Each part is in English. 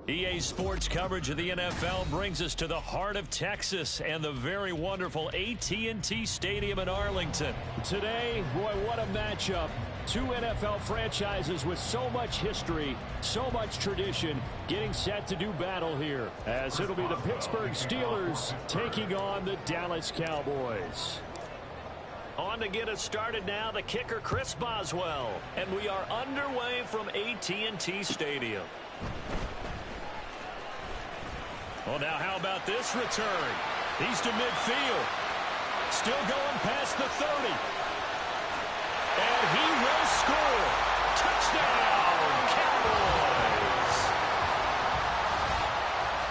EA Sports coverage of the NFL brings us to the heart of Texas and the very wonderful AT&T Stadium in Arlington. Today, boy, what a matchup. Two NFL franchises with so much history, so much tradition, getting set to do battle here, as it'll be the Pittsburgh Steelers taking on the Dallas Cowboys. On to get us started now, the kicker, Chris Boswell. And we are underway from AT&T Stadium. Well, now how about this return? He's to midfield. Still going past the 30. And he will score. Touchdown, Cowboys.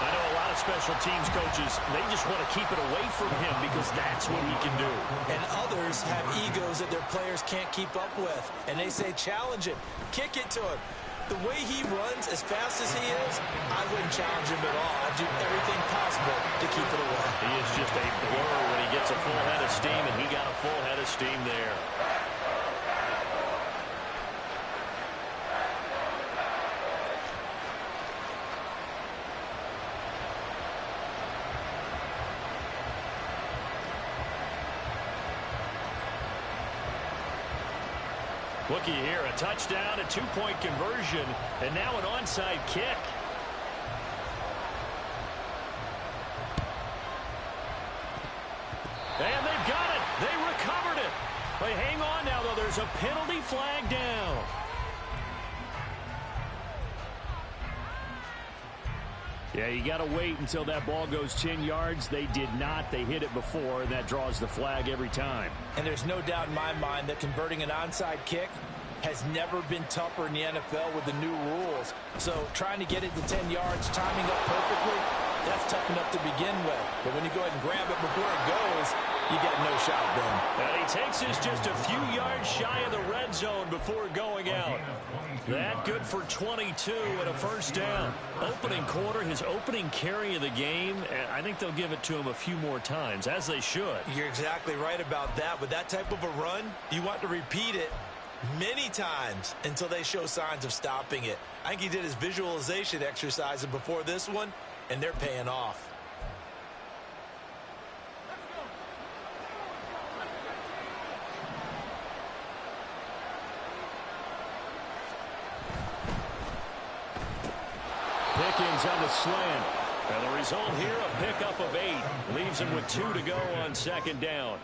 I know a lot of special teams coaches, they just want to keep it away from him because that's what he can do. And others have egos that their players can't keep up with. And they say, challenge him, kick it to him. The way he runs as fast as he is, I wouldn't challenge him at all. I'd do everything possible to keep it away. He is just a blur when he gets a full head of steam, and he got a full head of steam there. Looky here, a touchdown, a two-point conversion, and now an onside kick. And they've got it. They recovered it. But hang on now, though. There's a penalty flag down. Yeah, you got to wait until that ball goes 10 yards. They did not. They hit it before, and that draws the flag every time. And there's no doubt in my mind that converting an onside kick has never been tougher in the NFL with the new rules. So trying to get it to 10 yards, timing up perfectly, that's tough enough to begin with. But when you go ahead and grab it before it goes, you get no shot then. And he takes us just a few yards shy of the red zone before going out. That good for 22 and a first down. Opening quarter, his opening carry of the game, and I think they'll give it to him a few more times, as they should. You're exactly right about that. With that type of a run, you want to repeat it many times until they show signs of stopping it. I think he did his visualization exercises before this one, and they're paying off. Pickens on the slant. And the result here, a pickup of 8. Leaves him with 2 to go on second down.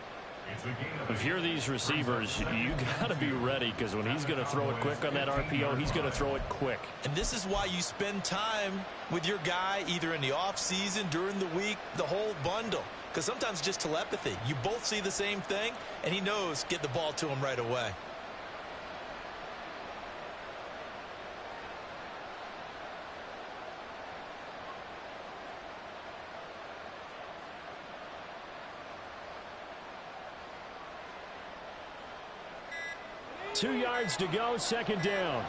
If you're these receivers, you got to be ready because when he's going to throw it quick on that RPO, he's going to throw it quick. And this is why you spend time with your guy either in the offseason, during the week, the whole bundle. Because sometimes just telepathy. You both see the same thing, and he knows get the ball to him right away. Two yards to go, second down.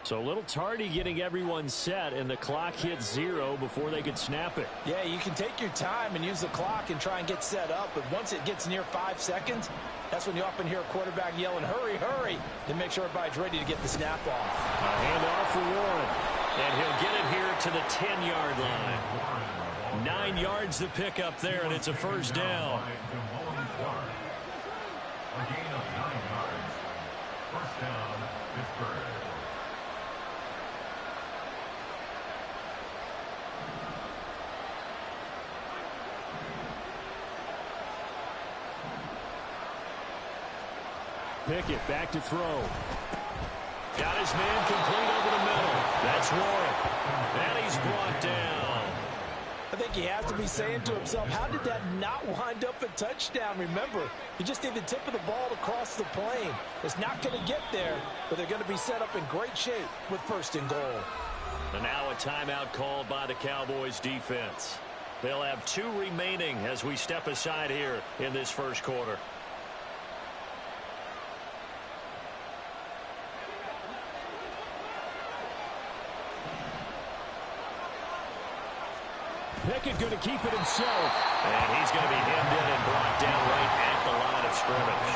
So a little tardy getting everyone set, and the clock hits 0 before they could snap it. Yeah, you can take your time and use the clock and try and get set up, but once it gets near 5 seconds, that's when you often hear a quarterback yelling, hurry, hurry, to make sure everybody's ready to get the snap off. A handoff for Warren. And he'll get it here to the 10-yard line. 9 yards to pick up there, and it's a first down. A gain of 9 yards. First down, Pittsburgh. Pickett back to throw. Got his man complete over the middle. That's Warren. And he's brought down. I think he has to be saying to himself, how did that not wind up a touchdown? Remember, you just need the tip of the ball to cross the plane. It's not going to get there, but they're going to be set up in great shape with first and goal. And now a timeout called by the Cowboys defense. They'll have 2 remaining as we step aside here in this first quarter. Pickett going to keep it himself. And he's going to be hemmed in and brought down right at the line of scrimmage.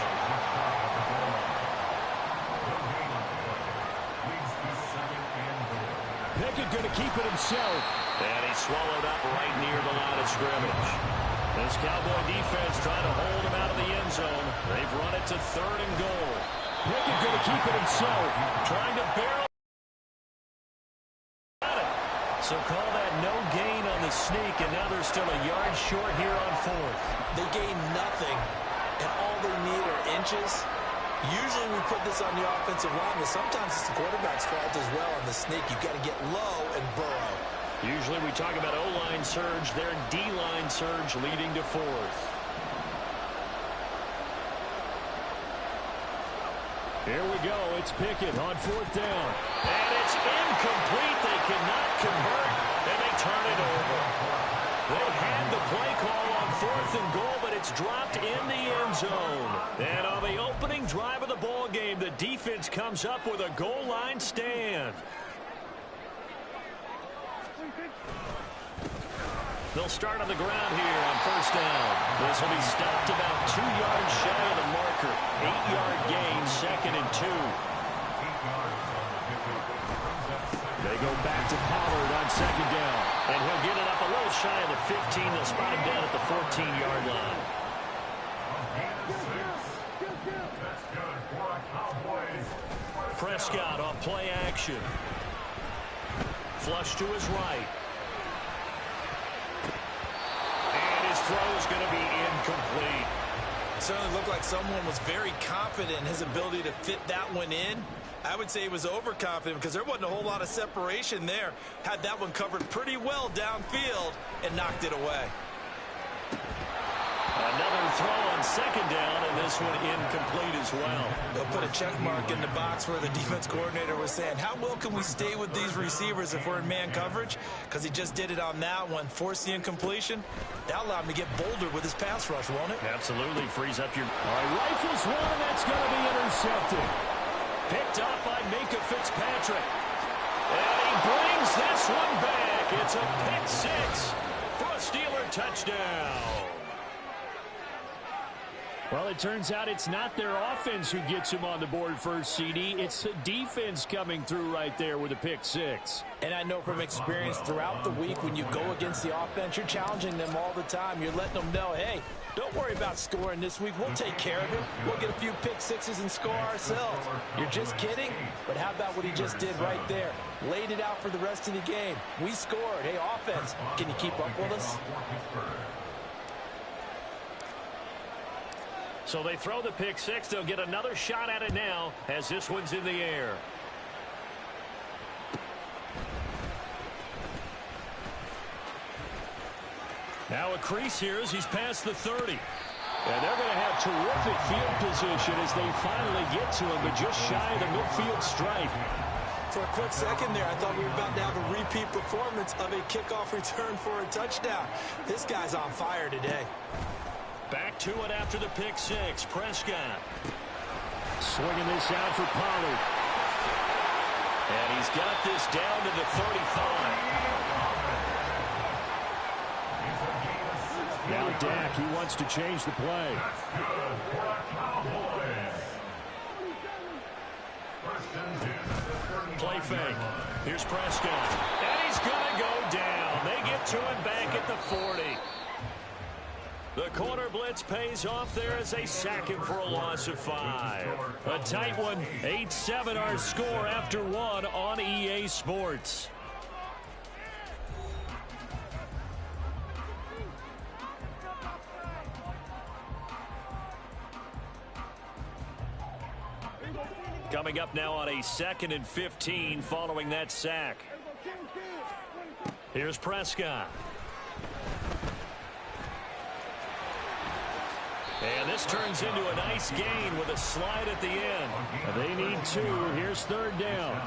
Pickett going to keep it himself. And he's swallowed up right near the line of scrimmage. This Cowboy defense trying to hold him out of the end zone. They've run it to 3rd and goal. Pickett going to keep it himself. Trying to barrel. So call that no gain on the sneak, and now they're still a yard short here on 4th. They gain nothing, and all they need are inches. Usually we put this on the offensive line, but sometimes it's the quarterback's fault as well on the sneak. You've got to get low and burrow. Usually we talk about O-line surge. Their D-line surge leading to 4th. Here we go. It's Pickett on 4th down. And it's incomplete. They cannot convert, and they turn it over. They had the play call on 4th and goal, but it's dropped in the end zone. And on the opening drive of the ball game, the defense comes up with a goal line stand. They'll start on the ground here on 1st down. This will be stopped about 2 yards shy of the marker. 8-yard gain, 2nd and 2. They go back to Pollard on 2nd down. And he'll get it up a little shy of the 15. They'll spot him down at the 14-yard line. Prescott on play action. Flush to his right. And his throw's going to be incomplete. Certainly looked like someone was very confident in his ability to fit that one in. I would say he was overconfident because there wasn't a whole lot of separation there. Had that one covered pretty well downfield and knocked it away. Another throw on 2nd down, and this one incomplete as well. They'll put a check mark in the box where the defense coordinator was saying, how well can we stay with these receivers if we're in man coverage? Because he just did it on that one, forced the incompletion. That allowed him to get bolder with his pass rush, won't it? Absolutely frees up your... All right, rifles one, and that's going to be intercepted. Picked up by Minka Fitzpatrick. And he brings this one back. It's a pick 6 for a Steeler touchdown. Well, it turns out it's not their offense who gets him on the board first, CD. It's the defense coming through right there with a pick 6. And I know from experience throughout the week when you go against the offense, you're challenging them all the time. You're letting them know, hey, don't worry about scoring this week. We'll take care of it. We'll get a few pick 6s and score ourselves. You're just kidding? But how about what he just did right there? Laid it out for the rest of the game. We scored. Hey, offense, can you keep up with us? So they throw the pick 6. They'll get another shot at it now as this one's in the air. Now a crease here as he's past the 30. And they're going to have terrific field position as they finally get to him, but just shy of the midfield stripe. For a quick second there, I thought we were about to have a repeat performance of a kickoff return for a touchdown. This guy's on fire today. Back to it after the pick 6. Prescott. Swinging this out for Pollard. And he's got this down to the 35. Now Dak, he wants to change the play. Play fake. Here's Prescott. And he's going to go down. They get to him back at the 40. The corner blitz pays off there as they sack him for a loss of 5. A tight one. 8-7 our score after 1 on EA Sports. Coming up now on a 2nd and 15 following that sack. Here's Prescott. And this turns into a nice gain with a slide at the end. They need 2. Here's 3rd down.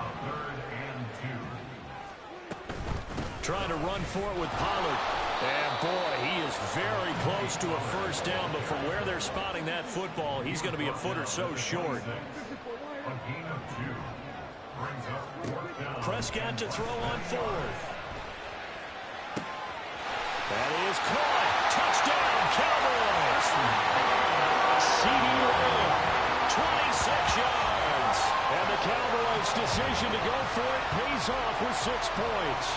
Trying to run for it with Pollard. And boy, he is very close to a first down, but from where they're spotting that football, he's going to be a foot or so short. Prescott to throw on 4th. That is caught. Touchdown, Cowboys. CeeDee Lamb, 26 yards. And the Cowboys' decision to go for it pays off with 6 points.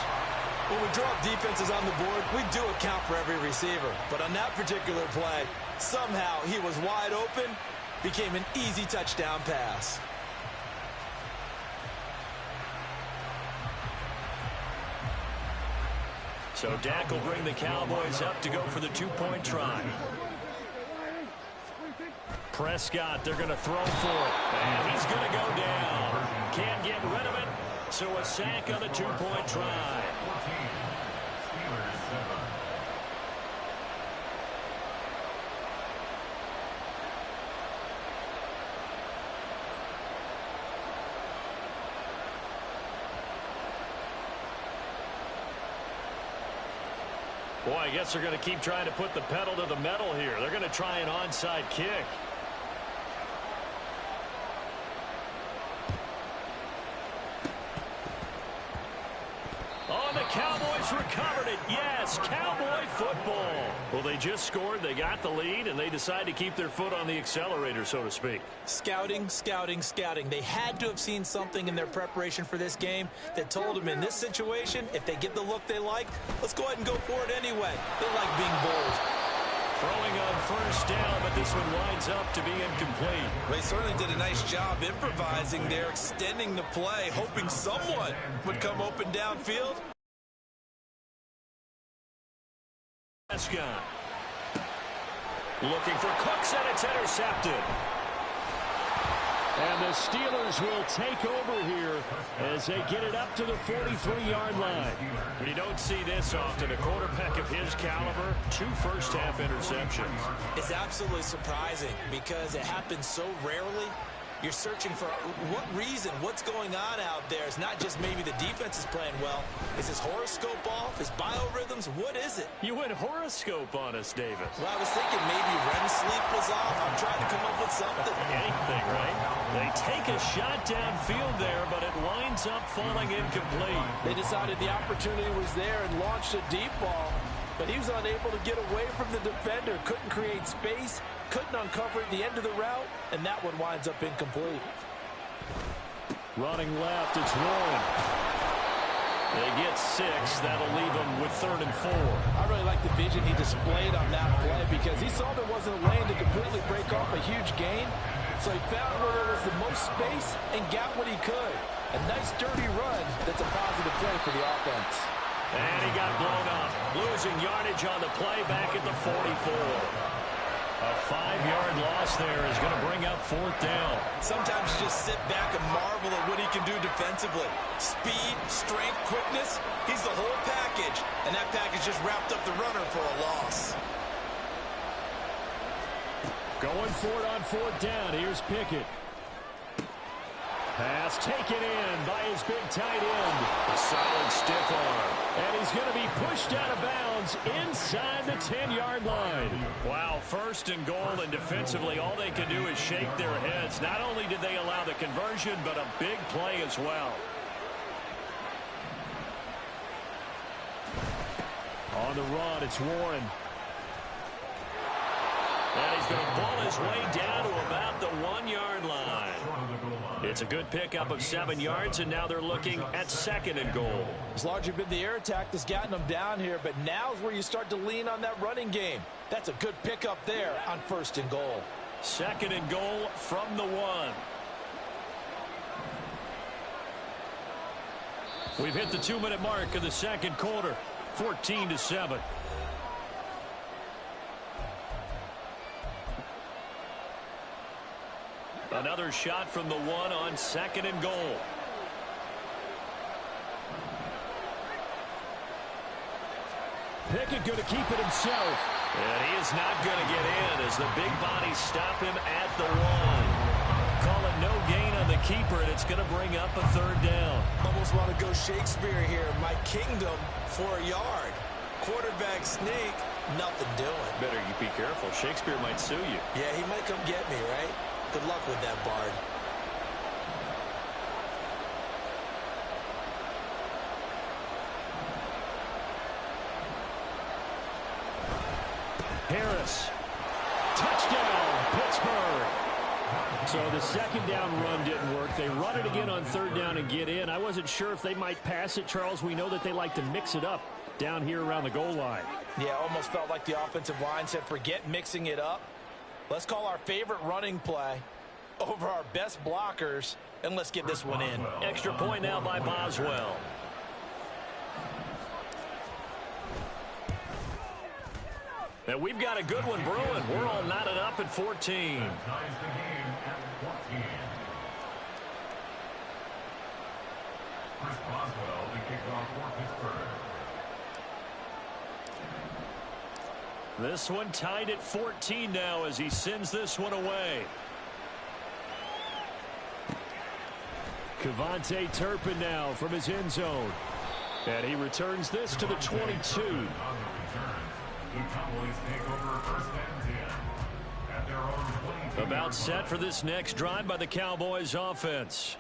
When we drop defenses on the board, we do account for every receiver. But on that particular play, somehow he was wide open, became an easy touchdown pass. So Dak will bring the Cowboys up to go for the 2-point try. Prescott, they're going to throw for it. And he's going to go down. Can't get rid of it. So a sack on the 2-point try. Boy, I guess they're going to keep trying to put the pedal to the metal here. They're going to try an onside kick. Oh, the Cowboys recovered it. Yes, Cowboy football. Well, they just scored. They got the lead, and they decide to keep their foot on the accelerator, so to speak. Scouting, scouting, scouting. They had to have seen something in their preparation for this game that told them in this situation, if they get the look they like, let's go ahead and go for it anyway. They like being bold. Throwing on first down, but this one winds up to be incomplete. They certainly did a nice job improvising there, extending the play, hoping someone would come open downfield. Prescott looking for Cooks, and it's intercepted. And the Steelers will take over here as they get it up to the 43-yard line. You don't see this often. A quarterback of his caliber, 2 first-half interceptions. It's absolutely surprising because it happens so rarely. You're searching for what reason, what's going on out there. It's not just maybe the defense is playing well. Is his horoscope off? His biorhythms? What is it? You went horoscope on us, David. Well, I was thinking maybe REM sleep was off. I'm trying to come up with something. Anything, right? They take a shot downfield there, but it winds up falling incomplete. They decided the opportunity was there and launched a deep ball, but he was unable to get away from the defender, couldn't create space, couldn't uncover the end of the route, and that one winds up incomplete. Running left, it's Warren. They get 6. That'll leave them with 3rd and 4. I really like the vision he displayed on that play because he saw there wasn't a lane to completely break off a huge gain. So he found where there was the most space and got what he could. A nice dirty run that's a positive play for the offense. And he got blown up. Losing yardage on the play back at the 44. A 5-yard loss there is going to bring up 4th down. Sometimes you just sit back and marvel at what he can do defensively. Speed, strength, quickness, he's the whole package. And that package just wrapped up the runner for a loss. Going for it on 4th down. Here's Pickett. Pass taken in by his big tight end. A solid stiff arm. And he's going to be pushed out of bounds inside the 10-yard line. Wow, 1st and goal, and defensively all they can do is shake their heads. Not only did they allow the conversion, but a big play as well. On the run, it's Warren. And he's going to pull his way down to about the 1-yard line. It's a good pickup of 7 yards, and now they're looking at 2nd and goal. It's largely been the air attack that's gotten them down here, but now's where you start to lean on that running game. That's a good pickup there on 1st and goal. 2nd and goal from the 1. We've hit the 2-minute mark of the 2nd quarter, 14-7. Another shot from the 1 on 2nd and goal. Pickett going to keep it himself. And he is not going to get in as the big bodies stop him at the 1. Call it no gain on the keeper, and it's going to bring up a 3rd down. Almost want to go Shakespeare here. My kingdom for a yard. Quarterback sneak, nothing doing. Better you be careful. Shakespeare might sue you. Yeah, he might come get me, right? Good luck with that, Bard. Harris. Touchdown, Pittsburgh. So the second down run didn't work. They run it again on third down and get in. I wasn't sure if they might pass it, Charles. We know that they like to mix it up down here around the goal line. Yeah, almost felt like the offensive line said, forget mixing it up. Let's call our favorite running play over our best blockers, and let's get this one in. Extra point now by Boswell. And we've got a good one brewing. We're all knotted up at 14. Ties the game at 14. Chris Boswell to kick off for Pittsburgh. This one tied at 14 now as he sends this one away. Kevontae Turpin now from his end zone. And he returns this to the 22. The Cowboys take over first and 10 at their own 22. About set for this next drive by the Cowboys offense.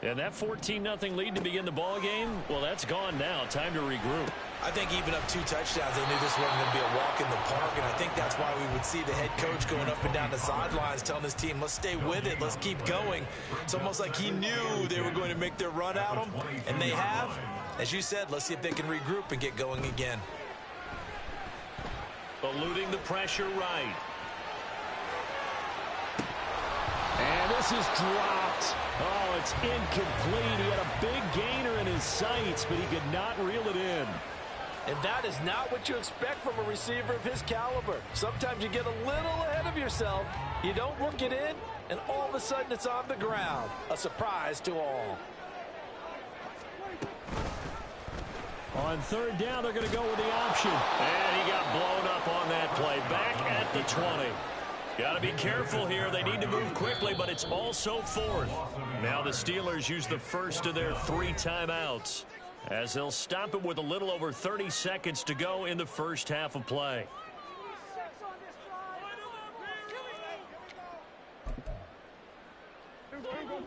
And that 14-0 lead to begin the ball game, well, that's gone now. Time to regroup. I think even up 2 touchdowns, they knew this wasn't going to be a walk in the park, and I think that's why we would see the head coach going up and down the sidelines telling his team, let's stay with it, let's keep going. It's almost like he knew they were going to make their run at him, and they have. As you said, let's see if they can regroup and get going again. Eluding the pressure right. And this is dropped. Oh, it's incomplete. He had a big gainer in his sights, but he could not reel it in. And that is not what you expect from a receiver of his caliber. Sometimes you get a little ahead of yourself. You don't look it in, and all of a sudden it's on the ground. A surprise to all. On third down, they're going to go with the option. And he got blown up on that play. Back at the 20. Got to be careful here. They need to move quickly, but it's also fourth. Now the Steelers use the first of their 3 timeouts as they'll stop it with a little over 30 seconds to go in the first half of play.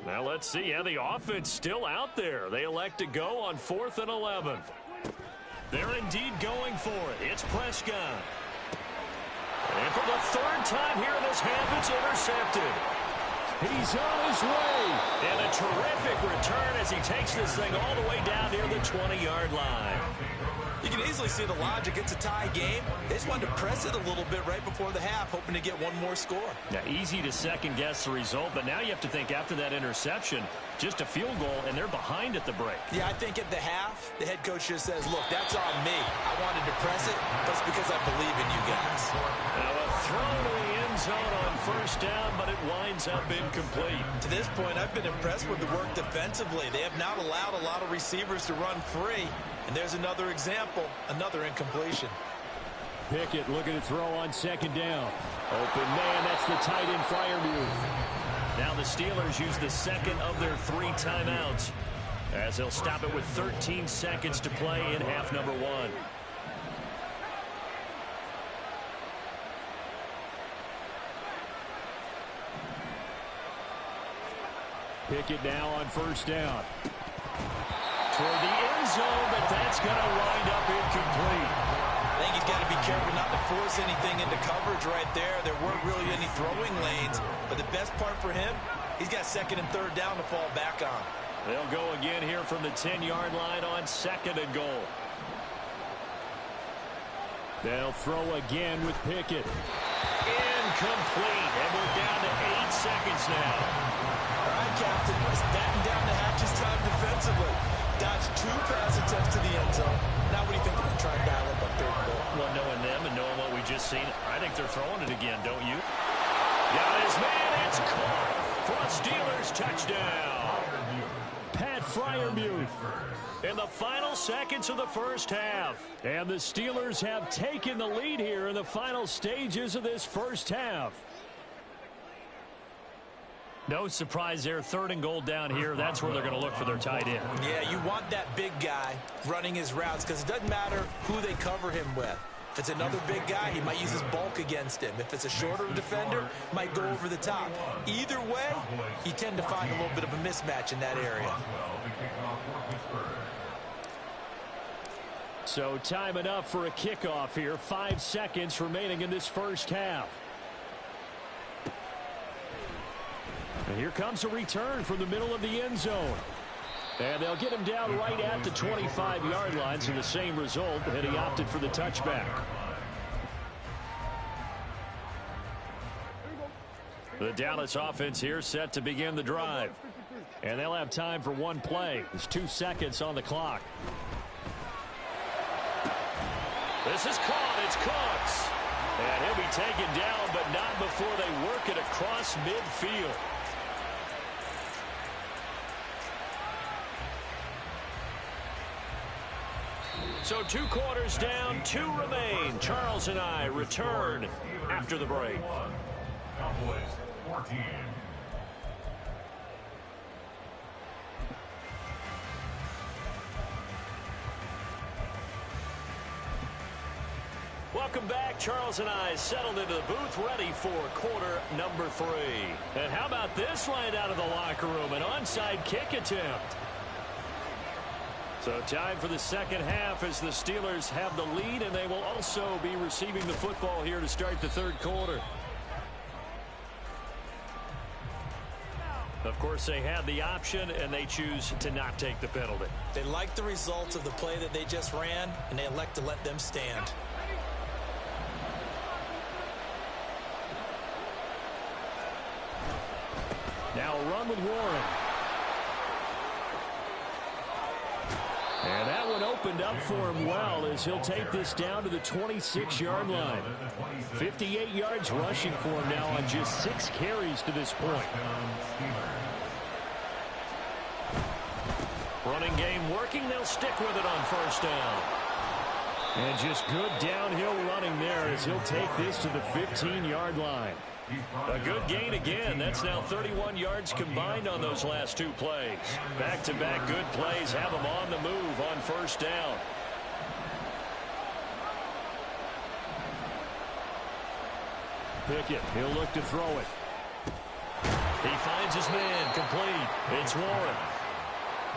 Now let's see. Yeah, the offense still out there. They elect to go on 4th and 11. They're indeed going for it. It's Prescott. And for the 3rd time here in this half, it's intercepted. He's on his way. And a terrific return as he takes this thing all the way down near the 20-yard line. You can easily see the logic. It's a tie game. They just wanted to press it a little bit right before the half, hoping to get one more score. Yeah, easy to second-guess the result, but now you have to think after that interception, just a field goal, and they're behind at the break. Yeah, I think at the half, the head coach just says, look, that's on me. I wanted to press it, but it's because I believe in you guys. Now a throw to the end zone on 1st down, but it winds up incomplete. To this point, I've been impressed with the work defensively. They have not allowed a lot of receivers to run free. And there's another example, another incompletion. Pickett looking to throw on 2nd down. Open man, that's the tight end Freiermuth. Now the Steelers use the 2nd of their 3 timeouts as they'll stop it with 13 seconds to play in half number 1. Pickett now on 1st down. Toward the end zone, but that's going to wind up incomplete. I think he's got to be careful not to force anything into coverage right there. There weren't really any throwing lanes, but the best part for him, he's got 2nd and 3rd down to fall back on. They'll go again here from the 10-yard line on 2nd and goal. They'll throw again with Pickett. Incomplete, and we're down to 8 seconds now. All right, Captain, let's batten down the hatches time defensively. Dodge 2 pass attempts to the end zone. Now what do you think they're going to try and dial up on 3rd and goal? Well, knowing them and knowing what we just seen, I think they're throwing it again, don't you? Got his man, it's caught for a Steelers touchdown. Pat Freiermuth. In the final seconds of the first half. And the Steelers have taken the lead here in the final stages of this first half. No surprise there, 3rd and goal down here. That's where they're going to look for their tight end. Yeah, you want that big guy running his routes because it doesn't matter who they cover him with. If it's another big guy, he might use his bulk against him. If it's a shorter defender, might go over the top. Either way, you tend to find a little bit of a mismatch in that area. So time enough for a kickoff here. 5 seconds remaining in this first half. And here comes a return from the middle of the end zone. And they'll get him down right at the 25-yard line, so the same result, and he opted for the touchback. The Dallas offense here set to begin the drive. And they'll have time for one play. There's 2 seconds on the clock. This is caught. It's Cooks. And he'll be taken down, but not before they work it across midfield. So 2 quarters down, 2 remain. Charles and I return after the break. Cowboys 14. Welcome back. Charles and I settled into the booth, ready for quarter number 3. And how about this line out of the locker room? An onside kick attempt. So time for the second half as the Steelers have the lead, and they will also be receiving the football here to start the third quarter. Of course, they had the option, and they choose to not take the penalty. They like the results of the play that they just ran, and they elect to let them stand. Now a run with Warren. And that one opened up for him well as he'll take this down to the 26-yard line. 58 yards rushing for him now on just 6 carries to this point. Running game working. They'll stick with it on first down. And just good downhill running there as he'll take this to the 15-yard line. A good gain again. That's now 31 yards combined on those last 2 plays. Back-to-back good plays have them on the move on first down. Pickett, he'll look to throw it. He finds his man, complete. It's Warren.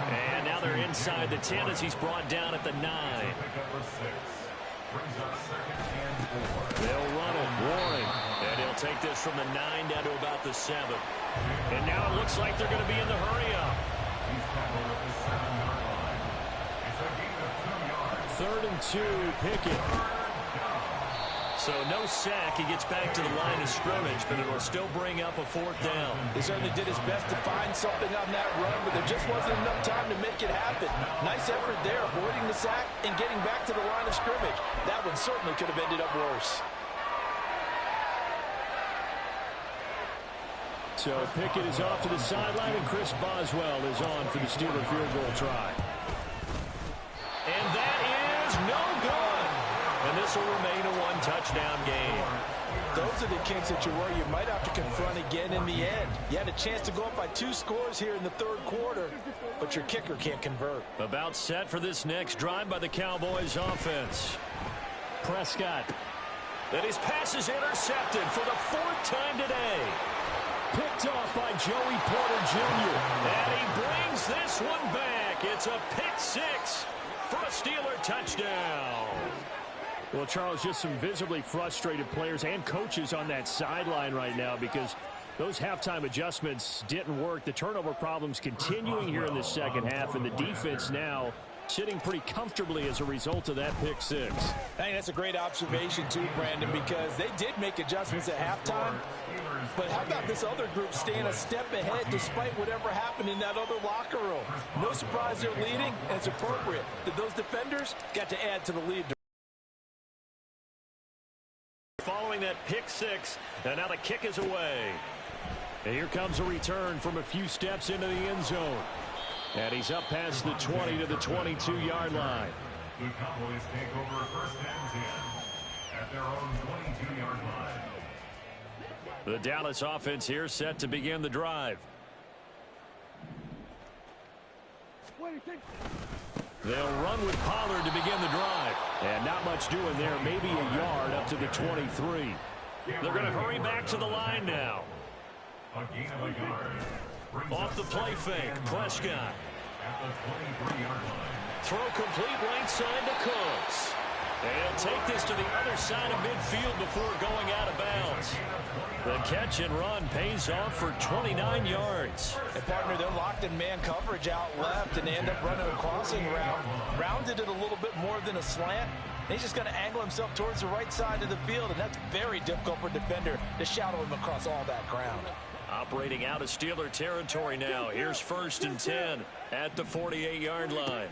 And now they're inside the 10 as he's brought down at the 9. They'll run it. Warren. And he'll take this from the 9 down to about the 7. And now it looks like they're going to be in the hurry-up. 3rd and 2, Pickett. So no sack. He gets back to the line of scrimmage, but it will still bring up a 4th down. He certainly did his best to find something on that run, but there just wasn't enough time to make it happen. Nice effort there, avoiding the sack and getting back to the line of scrimmage. That one certainly could have ended up worse. So Pickett is off to the sideline, and Chris Boswell is on for the Steeler field goal try. And that is no good. And this will remain a 1-touchdown game. Those are the kicks that you worry you might have to confront again in the end. You had a chance to go up by 2 scores here in the 3rd quarter, but your kicker can't convert. About set for this next drive by the Cowboys offense. Prescott. And his pass is intercepted for the 4th time today. Picked off by Joey Porter Jr. And he brings this one back. It's a pick 6 for a Steeler touchdown. Well, Charles, just some visibly frustrated players and coaches on that sideline right now because those halftime adjustments didn't work. The turnover problems continuing here in the second half, and the defense now sitting pretty comfortably as a result of that pick 6. I think that's a great observation too, Brandon, because they did make adjustments at halftime. But how about this other group staying a step ahead despite whatever happened in that other locker room? No surprise they're leading, and it's appropriate that those defenders got to add to the lead. Following that pick 6, and now the kick is away. And here comes a return from a few steps into the end zone. And he's up past the 20 to the 22-yard line. The Cowboys take over 1st and 10 at their own 22-yard line. The Dallas offense here set to begin the drive. They'll run with Pollard to begin the drive. And not much doing there. Maybe a yard up to the 23. They're going to hurry back to the line now. A gain of a yard. Off the play fake, Prescott. At the 23-yard line. Throw complete right side to Cooks. And he'll take this to the other side of midfield before going out of bounds. The catch and run pays off for 29 yards. And partner, they're locked in man coverage out left, and they end up running a crossing route. Rounded it a little bit more than a slant. He's just going to angle himself towards the right side of the field, and that's very difficult for a defender to shadow him across all that ground. Operating out of Steeler territory now. Here's 1st and 10 at the 48-yard line.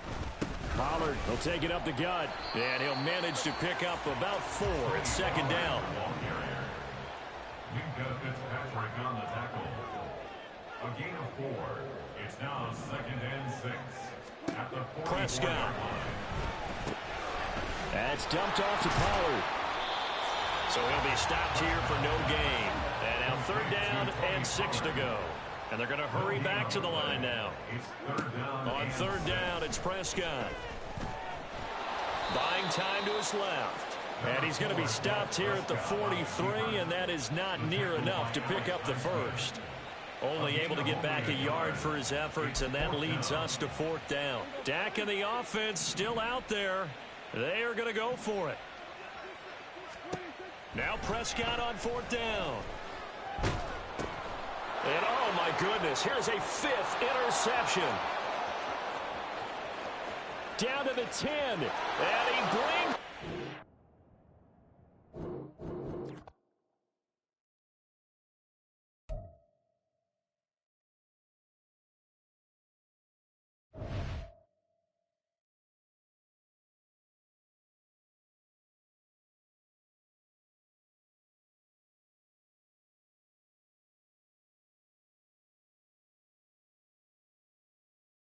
Pollard will take it up the gut. And he'll manage to pick up about 4 at 2nd down. Minka Fitzpatrick on the tackle. A gain of 4. It's now 2nd and 6 at the 40-yard Prescott. line. That's dumped off to Pollard. So he'll be stopped here for no gain. And now 3rd down and 6 to go. And they're going to hurry back to the line now. It's 3rd down. On 3rd down, it's Prescott. Buying time to his left. And he's going to be stopped here at the 43, and that is not near enough to pick up the first. Only able to get back a yard for his efforts, and that leads us to 4th down. Dak and the offense still out there. They are going to go for it. Now Prescott on 4th down. And oh my goodness, here's a 5th interception. Down to the 10. And he brings...